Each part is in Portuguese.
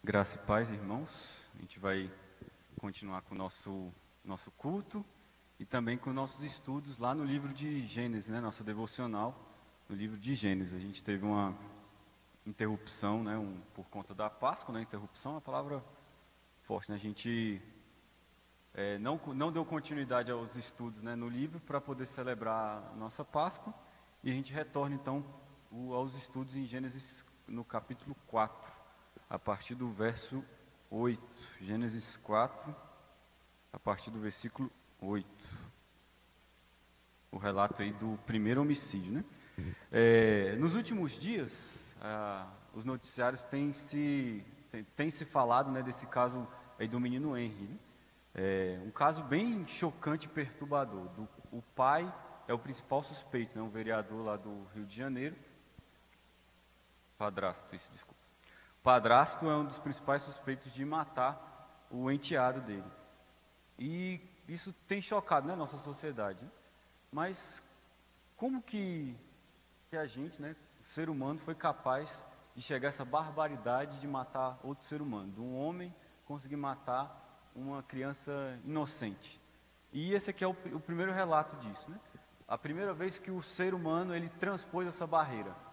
Graça e paz, irmãos. A gente vai continuar com o nosso culto e também com nossos estudos lá no livro de Gênesis, né? Nossa devocional no livro de Gênesis. A gente teve uma interrupção, né? Por conta da Páscoa, né? Interrupção é uma palavra forte, né? A gente não deu continuidade aos estudos, né, no livro para poder celebrar a nossa Páscoa, e a gente retorna então aos estudos em Gênesis no capítulo 4. A partir do verso 8, Gênesis 4, a partir do versículo 8. O relato aí do primeiro homicídio, né? Nos últimos dias, os noticiários têm se falado, né, desse caso aí do menino Henry, né? Um caso bem chocante e perturbador. O pai é o principal suspeito, né, um vereador lá do Rio de Janeiro. Desculpa. Padrasto é um dos principais suspeitos de matar o enteado dele. E isso tem chocado, né, nossa sociedade. Né? Mas como que a gente, né, o ser humano, foi capaz de chegar a essa barbaridade de matar outro ser humano? De um homem conseguir matar uma criança inocente. E esse aqui é o primeiro relato disso. Né? A primeira vez que o ser humano ele transpôs essa barreira.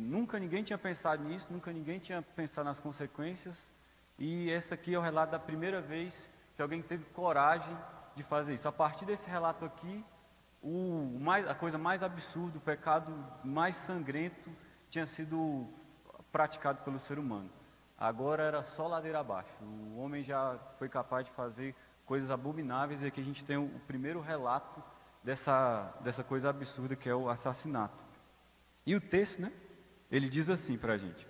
Nunca ninguém tinha pensado nisso, nunca ninguém tinha pensado nas consequências, e esse aqui é o relato da primeira vez que alguém teve coragem de fazer isso. A partir desse relato aqui, a coisa mais absurda, o pecado mais sangrento tinha sido praticado pelo ser humano. Agora era só ladeira abaixo, o homem já foi capaz de fazer coisas abomináveis, e aqui a gente tem o primeiro relato dessa coisa absurda que é o assassinato. E o texto, né, ele diz assim para a gente,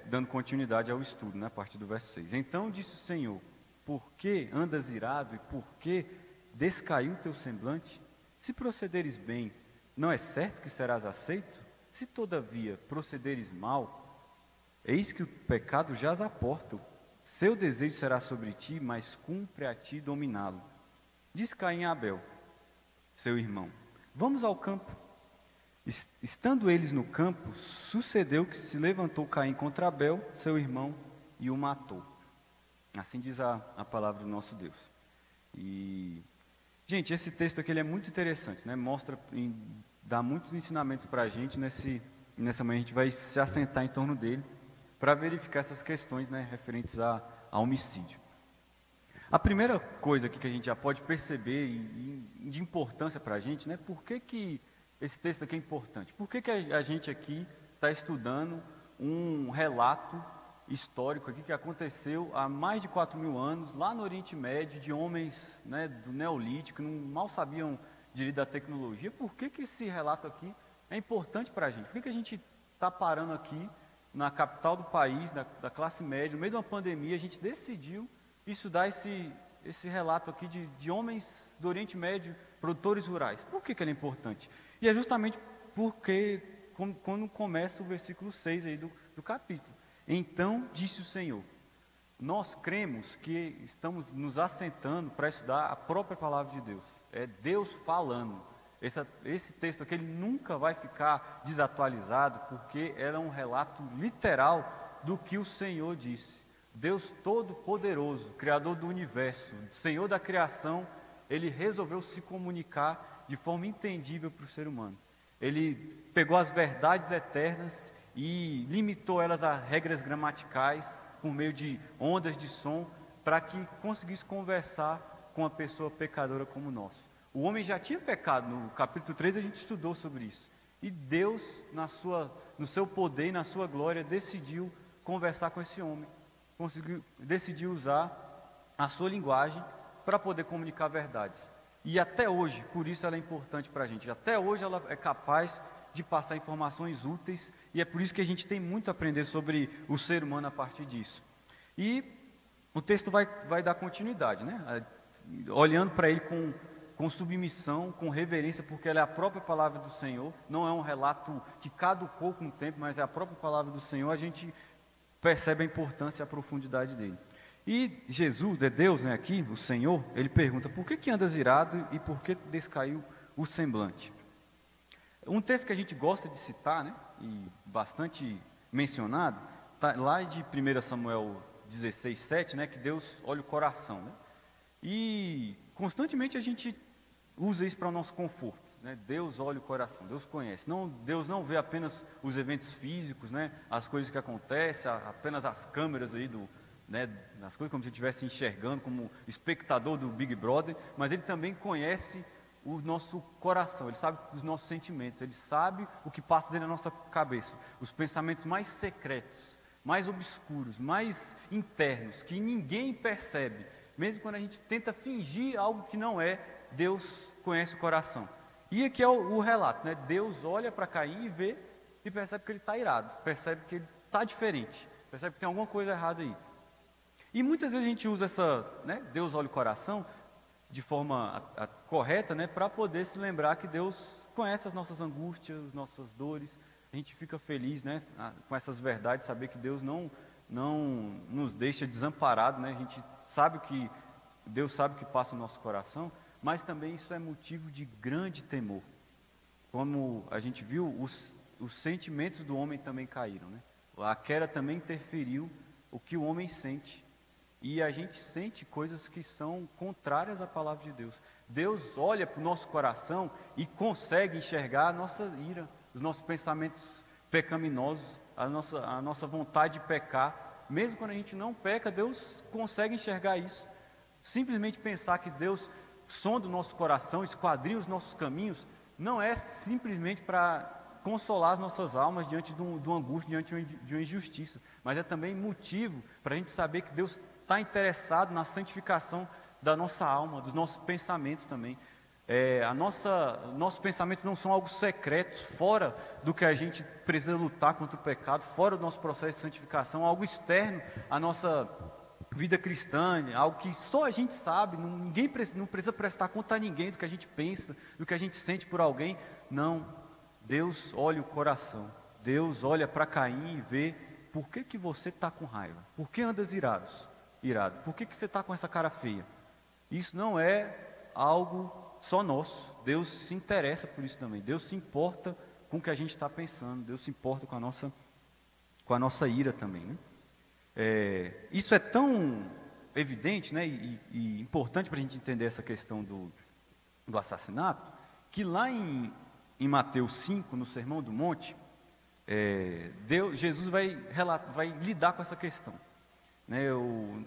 dando continuidade ao estudo, né, a partir do verso 6. Então disse o Senhor: por que andas irado e por que descaiu teu semblante? Se procederes bem, não é certo que serás aceito? Se todavia procederes mal, eis que o pecado jaz à porta. Seu desejo será sobre ti, mas cumpre a ti dominá-lo. Diz Caim a Abel, seu irmão: vamos ao campo. Estando eles no campo, sucedeu que se levantou Caim contra Abel, seu irmão, e o matou. Assim diz a palavra do nosso Deus. E, gente, esse texto aqui ele é muito interessante, né? Dá muitos ensinamentos para a gente. Nessa manhã a gente vai se assentar em torno dele para verificar essas questões, né, referentes a homicídio. A primeira coisa aqui que a gente já pode perceber e de importância para a gente, né? Por que esse texto aqui é importante? Por que a gente aqui está estudando um relato histórico aqui que aconteceu há mais de 4.000 anos, lá no Oriente Médio, de homens, né, do Neolítico, que mal sabiam direito da tecnologia? Por que esse relato aqui é importante para a gente? Por que a gente está parando aqui na capital do país, da classe média, no meio de uma pandemia, a gente decidiu estudar esse relato aqui de homens do Oriente Médio, produtores rurais? Por que ele é importante? E é justamente porque, quando começa o versículo 6 aí do capítulo. Então disse o Senhor. Nós cremos que estamos nos assentando para estudar a própria palavra de Deus. É Deus falando. Esse texto aqui ele nunca vai ficar desatualizado, porque era um relato literal do que o Senhor disse. Deus Todo-Poderoso, Criador do Universo, Senhor da criação, Ele resolveu se comunicar de forma entendível para o ser humano. Ele pegou as verdades eternas e limitou elas a regras gramaticais por meio de ondas de som, para que conseguisse conversar com uma pessoa pecadora como nós. O homem já tinha pecado, no capítulo 3 a gente estudou sobre isso. E Deus, no seu poder e na sua glória, decidiu conversar com esse homem. Decidiu usar a sua linguagem para poder comunicar verdades. E até hoje, por isso ela é importante para a gente. Até hoje ela é capaz de passar informações úteis, e é por isso que a gente tem muito a aprender sobre o ser humano a partir disso. E o texto vai dar continuidade, né? Olhando para ele com submissão, com reverência, porque ela é a própria palavra do Senhor, não é um relato que caducou com o tempo, mas é a própria palavra do Senhor. A gente percebe a importância e a profundidade dele. E Jesus, Deus, né, aqui, o Senhor, ele pergunta: por que andas irado e por que descaiu o semblante? Um texto que a gente gosta de citar, né, e bastante mencionado, tá lá de 1 Samuel 16:7, né, que Deus olha o coração, né? E constantemente a gente usa isso para o nosso conforto, né? Deus olha o coração, Deus conhece. Deus não vê apenas os eventos físicos, né, as coisas que acontecem, apenas as câmeras aí né, as coisas como se estivesse enxergando como espectador do Big Brother, mas Ele também conhece o nosso coração, Ele sabe os nossos sentimentos, Ele sabe o que passa dentro da nossa cabeça, os pensamentos mais secretos, mais obscuros, mais internos, que ninguém percebe, mesmo quando a gente tenta fingir algo que não é. Deus conhece o coração. E aqui é o relato, né? Deus olha para Caim e vê e percebe que ele está irado, percebe que ele está diferente, percebe que tem alguma coisa errada aí. E muitas vezes a gente usa né, Deus olha o coração de forma correta, né, para poder se lembrar que Deus conhece as nossas angústias, as nossas dores. A gente fica feliz, né, com essas verdades, saber que Deus não nos deixa desamparado, né? A gente sabe que Deus sabe o que passa no nosso coração, mas também isso é motivo de grande temor. Como a gente viu, os sentimentos do homem também caíram, né? A queda também interferiu o que o homem sente. E a gente sente coisas que são contrárias à palavra de Deus. Deus olha para o nosso coração e consegue enxergar a nossa ira, os nossos pensamentos pecaminosos, a nossa vontade de pecar. Mesmo quando a gente não peca, Deus consegue enxergar isso. Simplesmente pensar que Deus sonda o nosso coração, esquadrinha os nossos caminhos, não é simplesmente para consolar as nossas almas diante de uma angústia, diante de uma injustiça, mas é também motivo para a gente saber que Deus está interessado na santificação da nossa alma, dos nossos pensamentos também. Nossos pensamentos não são algo secretos, fora do que a gente precisa lutar contra o pecado, fora do nosso processo de santificação, algo externo à nossa vida cristã, algo que só a gente sabe, não precisa prestar conta a ninguém do que a gente pensa, do que a gente sente por alguém. Não, Deus olha o coração, Deus olha para Caim e vê: por que você está com raiva? Por que andas irado? Por que você está com essa cara feia? Isso não é algo só nosso. Deus se interessa por isso também. Deus se importa com o que a gente está pensando. Deus se importa com a nossa ira também, né? Isso é tão evidente, né, e importante para a gente entender essa questão do assassinato, que lá em Mateus 5, no Sermão do Monte, Jesus vai lidar com essa questão. Né,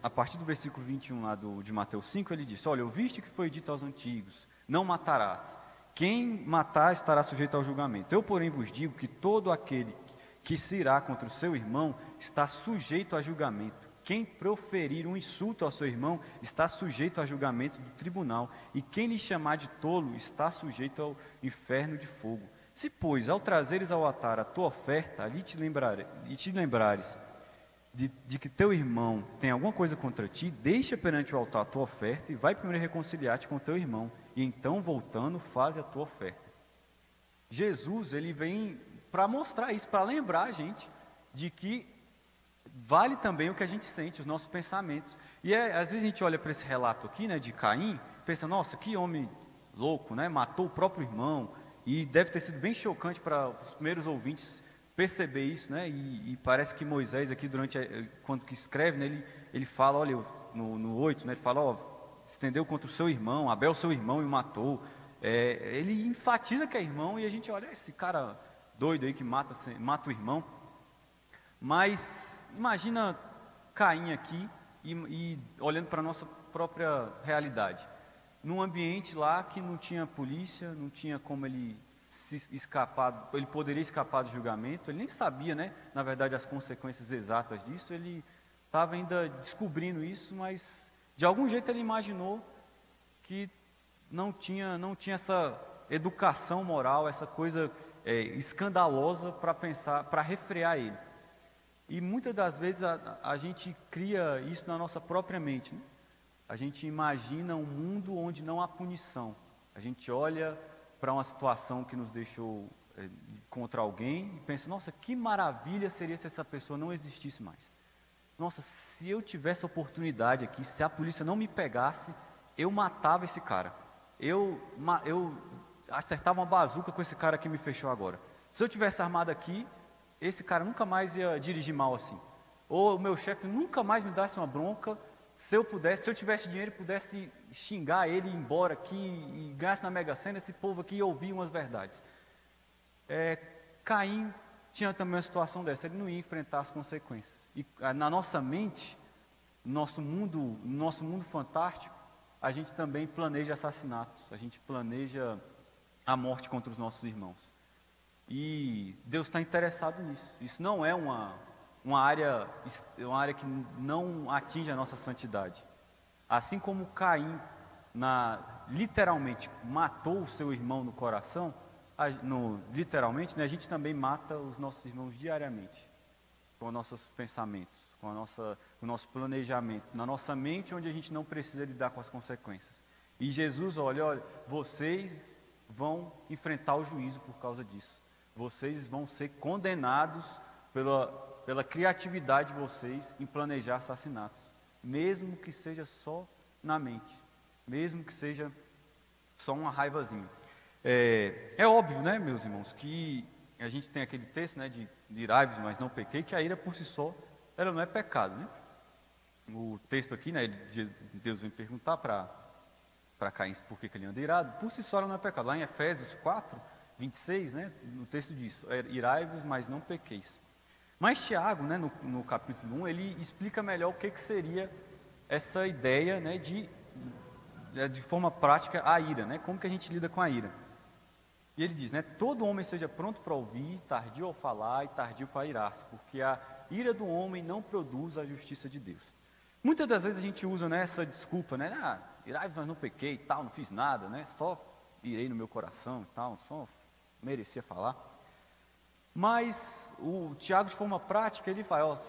a partir do versículo 21 lá de Mateus 5, ele diz: olha, ouviste o que foi dito aos antigos, não matarás. Quem matar estará sujeito ao julgamento. Eu, porém, vos digo que todo aquele que se irá contra o seu irmão está sujeito a julgamento. Quem proferir um insulto ao seu irmão está sujeito a julgamento do tribunal, e quem lhe chamar de tolo está sujeito ao inferno de fogo. Se, pois, ao trazeres ao altar a tua oferta, ali te lembrares de que teu irmão tem alguma coisa contra ti, deixa perante o altar a tua oferta e vai primeiro reconciliar-te com teu irmão, e então, voltando, faz a tua oferta. Jesus, ele vem para mostrar isso, para lembrar a gente de que vale também o que a gente sente, os nossos pensamentos. E às vezes a gente olha para esse relato aqui, né, de Caim, pensa: nossa, que homem louco, né, matou o próprio irmão, e deve ter sido bem chocante para os primeiros ouvintes perceber isso, né? E parece que Moisés aqui, quando que escreve, né, ele fala, olha, no 8, né, ele fala: ó, estendeu contra o seu irmão, Abel seu irmão, e o matou. Ele enfatiza que é irmão, e a gente olha: esse cara doido aí que mata o irmão. Mas imagina Caim aqui e olhando para a nossa própria realidade, num ambiente lá que não tinha polícia, não tinha como ele ele poderia escapar do julgamento. Ele nem sabia, né, na verdade, as consequências exatas disso. Ele estava ainda descobrindo isso, mas de algum jeito ele imaginou que não tinha essa educação moral, essa coisa escandalosa para pensar, para refrear ele. E muitas das vezes a gente cria isso na nossa própria mente, né? A gente imagina um mundo onde não há punição. A gente olha para uma situação que nos deixou contra alguém e pensa: nossa, que maravilha seria se essa pessoa não existisse mais. Nossa, se eu tivesse oportunidade aqui, se a polícia não me pegasse, eu matava esse cara. Eu acertava uma bazuca com esse cara que me fechou agora. Se eu tivesse armado aqui, esse cara nunca mais ia dirigir mal assim. ou o meu chefe nunca mais me desse uma bronca, se eu tivesse dinheiro e pudesse xingar ele e ir embora aqui e ganhasse na Mega Sena, esse povo aqui ia ouvir umas verdades. Caim tinha também uma situação dessa, ele não ia enfrentar as consequências. E na nossa mente, no nosso mundo fantástico, a gente também planeja assassinatos, a gente planeja a morte contra os nossos irmãos. E Deus está interessado nisso. Isso não é uma área que não atinge a nossa santidade. Assim como Caim, literalmente, matou o seu irmão no coração, literalmente, né, a gente também mata os nossos irmãos diariamente, com os nossos pensamentos, com o nosso planejamento, na nossa mente, onde a gente não precisa lidar com as consequências. E Jesus, olha, vocês vão enfrentar o juízo por causa disso. Vocês vão ser condenados pela criatividade de vocês em planejar assassinatos, mesmo que seja só na mente, mesmo que seja só uma raivazinha. É óbvio, né, meus irmãos, que a gente tem aquele texto, né, de irai-vos, mas não pequei, que a ira por si só, ela não é pecado, né? O texto aqui, né, Deus vem perguntar para Caim por que ele anda irado, por si só ela não é pecado. Lá em Efésios 4, 26, né, no texto diz, irai-vos, mas não pequeis. Mas Tiago, né, no capítulo 1, ele explica melhor o que seria essa ideia, né, de forma prática a ira, né, como que a gente lida com a ira. E ele diz, né, todo homem seja pronto para ouvir, tardio ao falar e tardio para irar-se, porque a ira do homem não produz a justiça de Deus. Muitas das vezes a gente usa, né, essa desculpa, né, irai-vos, mas não pequei, tal, não fiz nada, né, só irei no meu coração e tal, só merecia falar. Mas o Tiago, de forma prática, ele fala,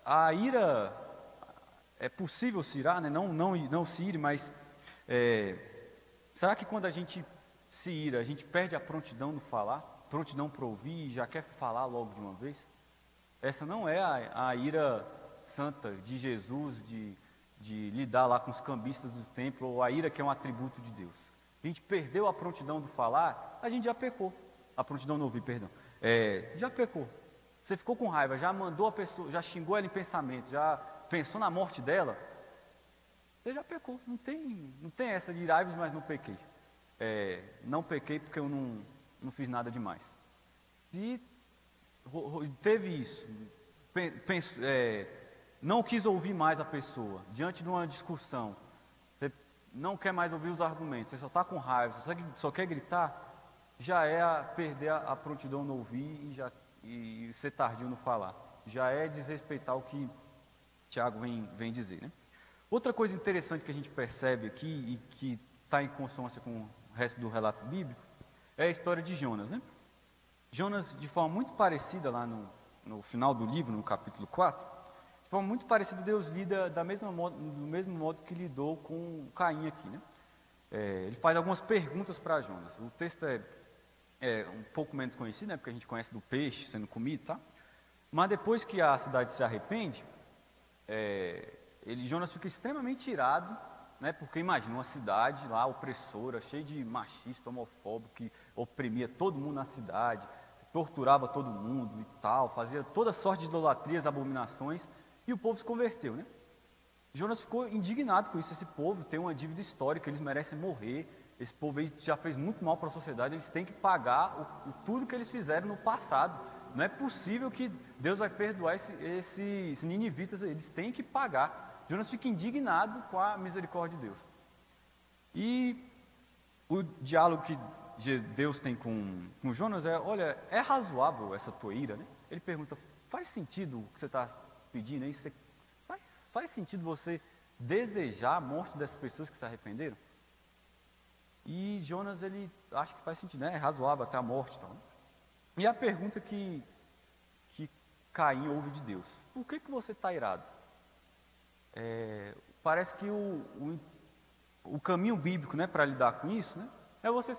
a ira, é possível se irar, né, não se ire, mas será que quando a gente se ira, a gente perde a prontidão no falar, prontidão para ouvir e já quer falar logo de uma vez? Essa não é a ira santa de Jesus, de lidar lá com os cambistas do templo, ou a ira que é um atributo de Deus. A gente perdeu a prontidão do falar, a gente já pecou. A prontidão no ouvir, perdão. Já pecou. Você ficou com raiva, já mandou a pessoa, já xingou ela em pensamento, já pensou na morte dela, você já pecou. Não tem essa de irai-vos, mas não pequei. Não pequei porque eu não fiz nada demais. Se teve isso, não quis ouvir mais a pessoa, diante de uma discussão, você não quer mais ouvir os argumentos, você só está com raiva, só quer gritar, já é perder a prontidão no ouvir e ser tardio no falar. Já é desrespeitar o que Tiago vem dizer, né? Outra coisa interessante que a gente percebe aqui e que está em consonância com o resto do relato bíblico é a história de Jonas, né? Jonas, de forma muito parecida lá no final do livro, no capítulo 4, de forma muito parecida, Deus lida do mesmo modo que lidou com Caim aqui, né? Ele faz algumas perguntas para Jonas. O texto é um pouco menos conhecido, né? Porque a gente conhece do peixe sendo comido, tá? Mas depois que a cidade se arrepende, Jonas fica extremamente irado, né? Porque imagina uma cidade lá opressora, cheia de machista, homofóbico, que oprimia todo mundo na cidade, torturava todo mundo e tal, fazia toda sorte de idolatrias, abominações, e o povo se converteu, né? Jonas ficou indignado com isso. Esse povo tem uma dívida histórica, eles merecem morrer, esse povo aí já fez muito mal para a sociedade, eles têm que pagar tudo que eles fizeram no passado. Não é possível que Deus vai perdoar esses ninivitas, eles têm que pagar. Jonas fica indignado com a misericórdia de Deus. E o diálogo que Deus tem com Jonas olha, é razoável essa tua ira, né? Ele pergunta, faz sentido o que você está pedindo aí? Faz sentido você desejar a morte dessas pessoas que se arrependeram? E Jonas, ele acha que faz sentido, né? É razoável até a morte e tal, né? E a pergunta que Caim ouve de Deus, por que você está irado? Parece que o caminho bíblico, né, para lidar com isso, né, é você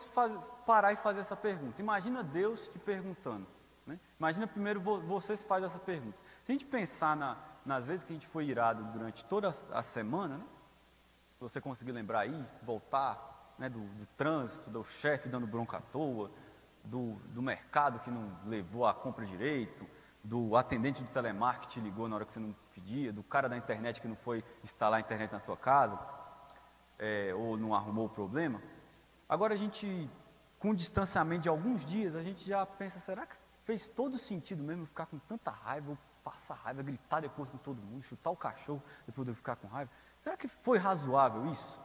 parar e fazer essa pergunta. Imagina Deus te perguntando, né? Imagina primeiro você se faz essa pergunta. Se a gente pensar nas vezes que a gente foi irado durante toda a semana, né, se você conseguir lembrar aí, voltar, né, do trânsito, do chefe dando bronca à toa, do mercado que não levou a compra direito, do atendente do telemarketing que te ligou na hora que você não pedia, do cara da internet que não foi instalar a internet na tua casa, ou não arrumou o problema. Agora a gente, com o distanciamento de alguns dias, a gente já pensa, será que fez todo sentido mesmo ficar com tanta raiva, ou passar raiva, gritar depois com todo mundo, chutar o cachorro depois de eu ficar com raiva? Será que foi razoável isso?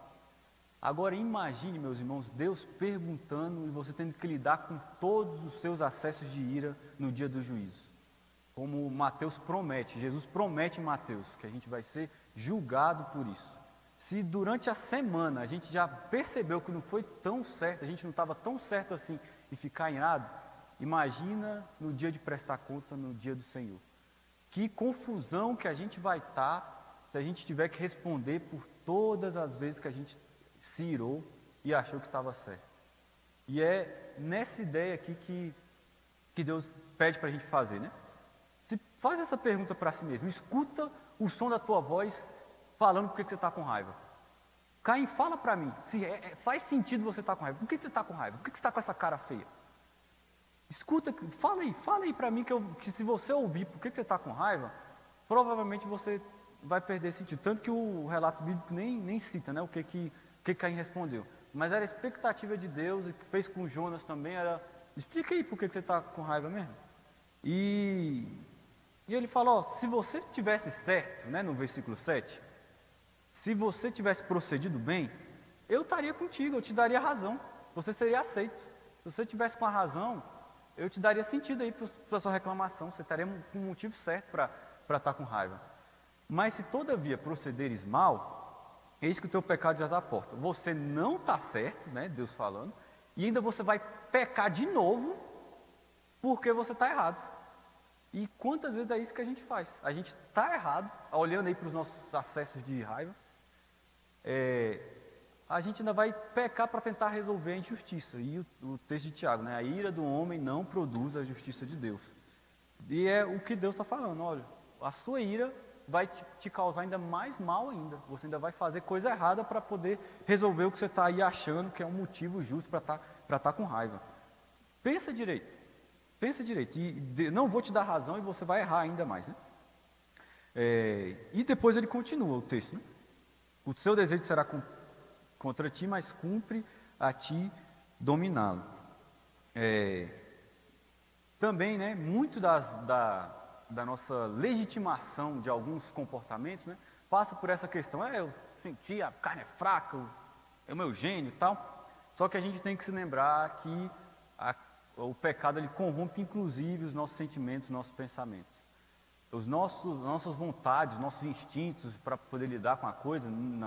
Agora imagine, meus irmãos, Deus perguntando e você tendo que lidar com todos os seus acessos de ira no dia do juízo. Como Mateus promete, Jesus promete em Mateus, que a gente vai ser julgado por isso. Se durante a semana a gente já percebeu que não foi tão certo, a gente não estava tão certo assim e ficar irado, imagina no dia de prestar conta, no dia do Senhor. Que confusão que a gente vai estar se a gente tiver que responder por todas as vezes que a gente se irou e achou que estava certo. E é nessa ideia aqui que Deus pede para a gente fazer, né? Faz essa pergunta para si mesmo, escuta o som da tua voz falando por que você está com raiva. Caim, fala para mim, se faz sentido você estar com raiva, por que você está com raiva? Por que você está com essa cara feia? Escuta, fala aí para mim que se você ouvir por que você está com raiva, provavelmente você vai perder sentido. Tanto que o relato bíblico nem cita, né, o que Caim respondeu. Mas era a expectativa de Deus, e que fez com Jonas também, era, explica aí por que você está com raiva mesmo. E ele falou, se você tivesse certo, né, no versículo 7, se você tivesse procedido bem, eu estaria contigo, eu te daria razão, você seria aceito. Se você tivesse com a razão, eu te daria sentido aí para a sua reclamação, você estaria com um motivo certo para estar com raiva. Mas se todavia procederes mal, eis que o teu pecado já à porta. Você não está certo, né, Deus falando, e ainda você vai pecar de novo, porque você está errado. E quantas vezes é isso que a gente faz? A gente está errado, olhando aí para os nossos acessos de raiva, a gente ainda vai pecar para tentar resolver a injustiça. E o texto de Tiago, né? A ira do homem não produz a justiça de Deus. E é o que Deus está falando, olha, a sua ira vai te causar ainda mais mal ainda. Você ainda vai fazer coisa errada para poder resolver o que você está aí achando que é um motivo justo para estar com raiva. Pensa direito. E não vou te dar razão e você vai errar ainda mais, né? E depois ele continua o texto, né? O seu desejo será contra ti, mas cumpre a ti dominá-lo. Também, né, muito da nossa legitimação de alguns comportamentos, né, passa por essa questão, eu senti, a carne é fraca, é o meu gênio e tal. Só que a gente tem que se lembrar que o pecado ele corrompe inclusive os nossos sentimentos, os nossos pensamentos. Nossas vontades, nossos instintos para poder lidar com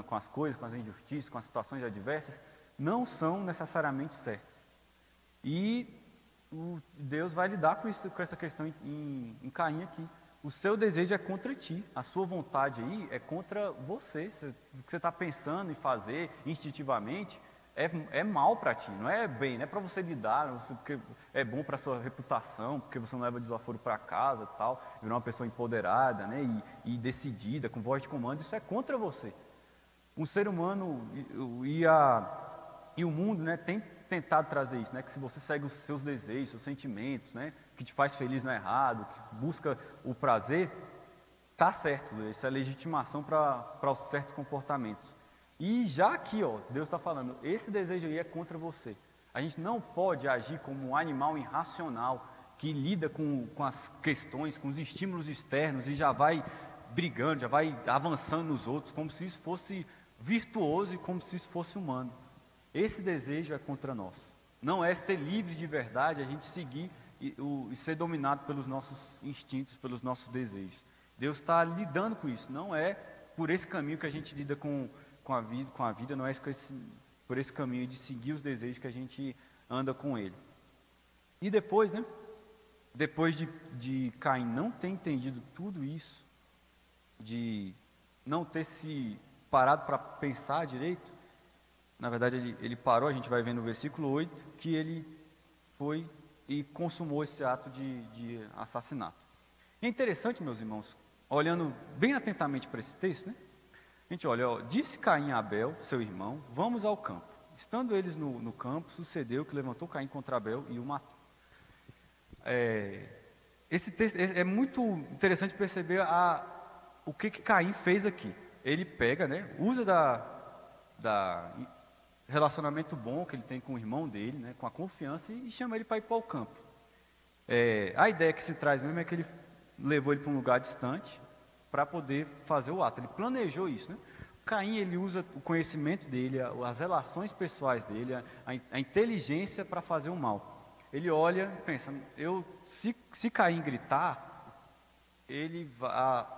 com as coisas, com as injustiças, com as situações adversas, não são necessariamente certos. E Deus vai lidar com essa questão em Caim aqui. O seu desejo é contra ti, a sua vontade aí é contra você. O que você está pensando em fazer instintivamente é mal para ti, não é bem, não é para você lidar, porque é bom para a sua reputação, porque você não leva desaforo para casa e tal, virar uma pessoa empoderada, né, e decidida, com voz de comando, isso é contra você. O ser humano e o mundo, né, tem tentado trazer isso, né, que se você segue os seus desejos, seus sentimentos, né, que te faz feliz não é errado, que busca o prazer, está certo, isso é legitimação para os certos comportamentos. E já aqui, Deus está falando, esse desejo aí é contra você. A gente não pode agir como um animal irracional que lida com as questões, com os estímulos externos e já vai brigando, já vai avançando nos outros, como se isso fosse virtuoso e como se isso fosse humano. Esse desejo é contra nós. Não é ser livre de verdade, a gente seguir e ser dominado pelos nossos instintos, pelos nossos desejos. Deus está lidando com isso, não é por esse caminho que a gente lida com a vida, não é por esse caminho de seguir os desejos que a gente anda com ele. E depois, né? Depois de Caim não ter entendido tudo isso, de não ter se parado para pensar direito, na verdade ele parou, a gente vai ver no versículo 8, que ele foi e consumou esse ato de assassinato. É interessante, meus irmãos, olhando bem atentamente para esse texto, né? A gente olha, disse Caim a Abel, seu irmão, vamos ao campo. Estando eles no campo, sucedeu que levantou Caim contra Abel e o matou. esse texto é muito interessante perceber o que Caim fez aqui. Ele pega, né, usa da relacionamento bom que ele tem com o irmão dele, né, com a confiança, e chama ele para ir para o campo. A ideia que se traz mesmo é que ele levou ele para um lugar distante para poder fazer o ato. Ele planejou isso, né? Caim, ele usa o conhecimento dele, as relações pessoais dele, a inteligência para fazer o mal. Ele olha e pensa, se Caim gritar,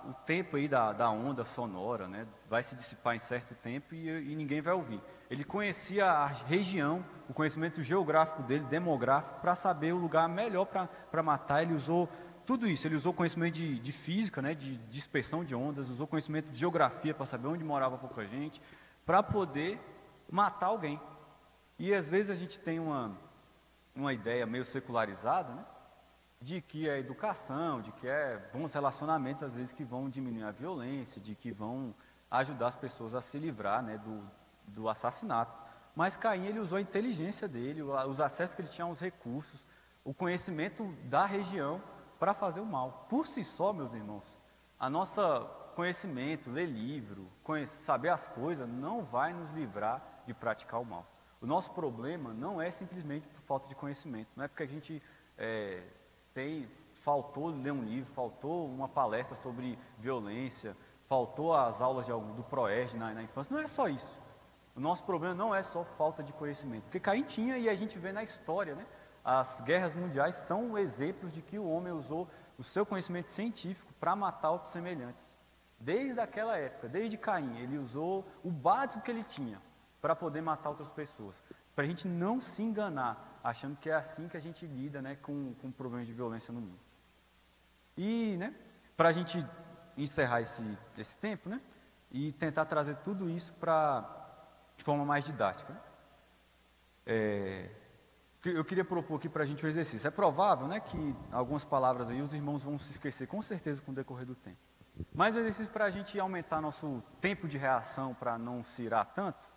o tempo aí da onda sonora, né, vai se dissipar em certo tempo e ninguém vai ouvir. Ele conhecia a região, o conhecimento geográfico dele, demográfico, para saber o lugar melhor para matar. Ele usou tudo isso, ele usou conhecimento de física, né, de dispersão de ondas, usou conhecimento de geografia para saber onde morava pouca gente, para poder matar alguém. E às vezes a gente tem uma ideia meio secularizada, né, de que é educação, de que é bons relacionamentos, às vezes, que vão diminuir a violência, de que vão ajudar as pessoas a se livrar, né, do assassinato. Mas Caim, ele usou a inteligência dele, os acessos que ele tinha aos recursos, o conhecimento da região para fazer o mal. Por si só, meus irmãos, a nossa conhecimento, ler livro, saber as coisas, não vai nos livrar de praticar o mal. O nosso problema não é simplesmente por falta de conhecimento, não é porque a gente faltou ler um livro, faltou uma palestra sobre violência, faltou as aulas do ProERD na infância, não é só isso. O nosso problema não é só falta de conhecimento, porque Caim tinha, e a gente vê na história, né? As guerras mundiais são exemplos de que o homem usou o seu conhecimento científico para matar outros semelhantes. Desde aquela época, desde Caim, ele usou o básico que ele tinha para poder matar outras pessoas. Para a gente não se enganar, achando que é assim que a gente lida, né, com problemas de violência no mundo. E, né, para a gente encerrar esse tempo, né, e tentar trazer tudo isso de forma mais didática, né? Eu queria propor aqui para a gente um exercício. É provável, né, que algumas palavras aí os irmãos vão se esquecer com certeza com o decorrer do tempo. Mas o exercício para a gente aumentar nosso tempo de reação, para não se irar tanto,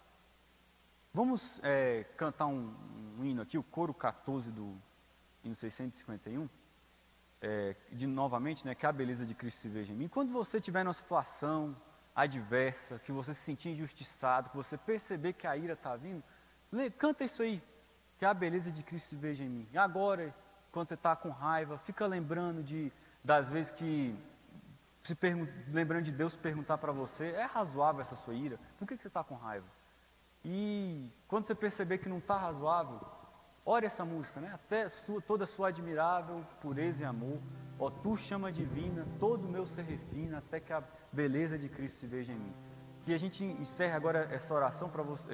vamos cantar um hino aqui, o coro 14 do hino 651, novamente, né, que é a beleza de Cristo se veja em mim. Quando você estiver numa situação adversa, que você se sentir injustiçado, que você perceber que a ira está vindo, canta isso aí, que a beleza de Cristo se veja em mim. E agora, quando você está com raiva, fica lembrando das vezes que, lembrando de Deus perguntar para você, é razoável essa sua ira? Por que você está com raiva? E quando você perceber que não está razoável, ore essa música, né? Toda sua admirável pureza e amor, ó tu chama divina, todo o meu ser refina, até que a beleza de Cristo se veja em mim. Que a gente encerre agora essa oração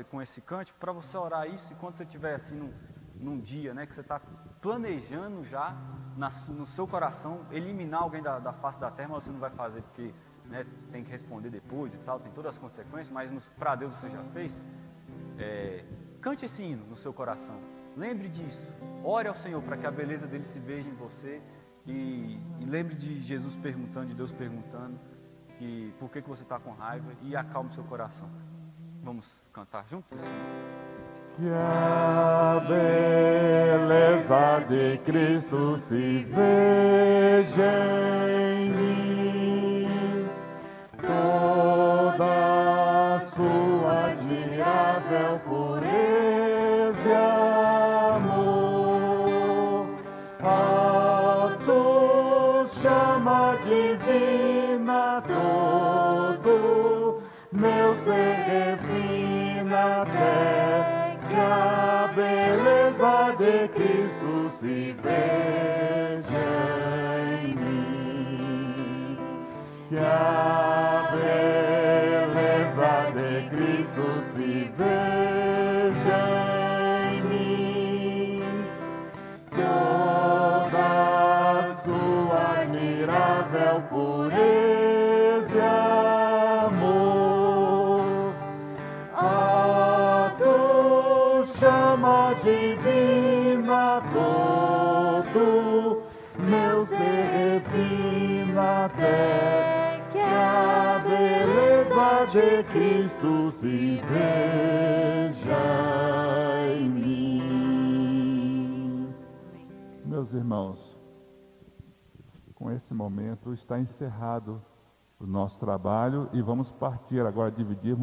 com esse cântico, para você orar isso, e quando você estiver assim num dia, né, que você está planejando já no seu coração eliminar alguém da face da terra, mas você não vai fazer porque, né, tem que responder depois e tal, tem todas as consequências, mas para Deus você já fez. Cante esse hino no seu coração, lembre disso, ore ao Senhor para que a beleza dele se veja em você, e lembre de Jesus perguntando, de Deus perguntando por que você está com raiva, e acalme seu coração. Vamos cantar juntos? Que a beleza de Cristo se veja em mim, toda sua admirável pureza e amor, a tua chama divina, todo meu ser refina até que a beleza de Cristo se veja em mim. Que a beleza de Cristo se veja em mim, toda sua admirável pureza e amor, a tua chama divina, todo meu ser refina até que a beleza de Cristo se veja em mim. Meus irmãos, com esse momento está encerrado o nosso trabalho e vamos partir agora, dividirmos